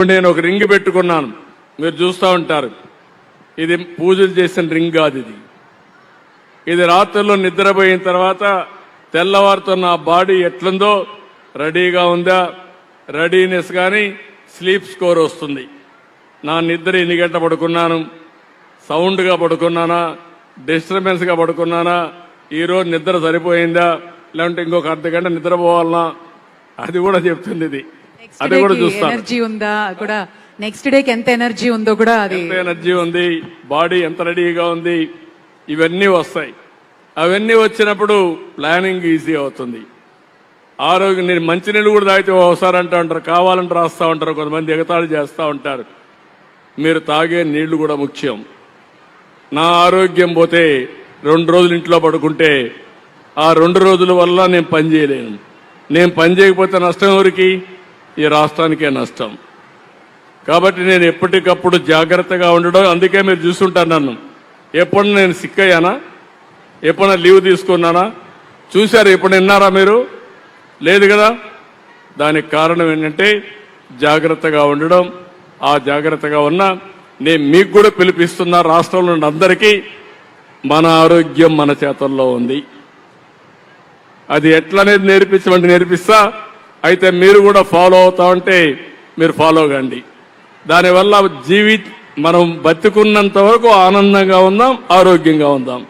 నేను ఒక రింగ్ పెట్టుకున్నాను, మీరు చూస్తూ ఉంటారు. ఇది పూజలు చేసిన రింగ్ కాదు. ఇది రాత్రుల్లో నిద్రపోయిన తర్వాత తెల్లవారుతో నా బాడీ ఎట్లుందో రెడీగా ఉందా, రెడీనెస్ కానీ స్లీప్ స్కోర్ వస్తుంది. నా నిద్ర ఎన్ని గంట పడుకున్నాను, సౌండ్గా పడుకున్నానా, డిస్టర్బెన్స్గా పడుకున్నానా, ఈరోజు నిద్ర సరిపోయిందా, లేదంటే ఇంకొక అర్ధ గంట నిద్రపోవాలనా, అది కూడా చెప్తుంది. ఇది అది కూడా చూస్తాను. ఎనర్జీ ఉందా కూడా, నెక్స్ట్ డేకి ఎంత ఎనర్జీ ఉందో కూడా, అది ఎంత ఎనర్జీ ఉంది, బాడీ ఎంత రెడీగా ఉంది, ఇవన్నీ వస్తాయి. అవన్నీ వచ్చినప్పుడు ప్లానింగ్ ఈజీ అవుతుంది. ఆరోగ్యం, నేను మంచినీళ్ళు కూడా తాగితే ఒకసారి అంటూ ఉంటారు, కావాలంటే రాస్తూ ఉంటారు, కొంతమంది ఎగతాళి చేస్తూ ఉంటారు. మీరు తాగే నీళ్లు కూడా ముఖ్యం. నా ఆరోగ్యం పోతే 2 రోజులు ఇంట్లో పడుకుంటే ఆ 2 రోజుల వల్ల నేను పని చేయలేను. నేను పని చేయకపోతే నష్టం ఎవరికి? ఈ రాష్ట్రానికే నష్టం. కాబట్టి నేను ఎప్పటికప్పుడు జాగ్రత్తగా ఉండడం. అందుకే మీరు చూస్తుంటారు నన్ను. ఎప్పుడు నేను సిక్ అయ్యానా, ఎప్పుడైనా లీవ్ తీసుకున్నానా చూశారు? ఎప్పుడు విన్నారా మీరు? లేదు కదా. దానికి కారణం ఏంటంటే జాగ్రత్తగా ఉండడం. ఆ జాగ్రత్తగా ఉన్నా నేను మీకు కూడా పిలిపిస్తున్నా, రాష్ట్రంలో ఉన్న అందరికీ మన ఆరోగ్యం మన చేతుల్లో ఉంది. అది ఎట్లనేది నేర్పిస్తా. అయితే మీరు కూడా ఫాలో అవుతా ఉంటే మీరు ఫాలో కండి. దానివల్ల మనం బతికున్నంత వరకు ఆనందంగా ఉందాం, ఆరోగ్యంగా ఉందాం.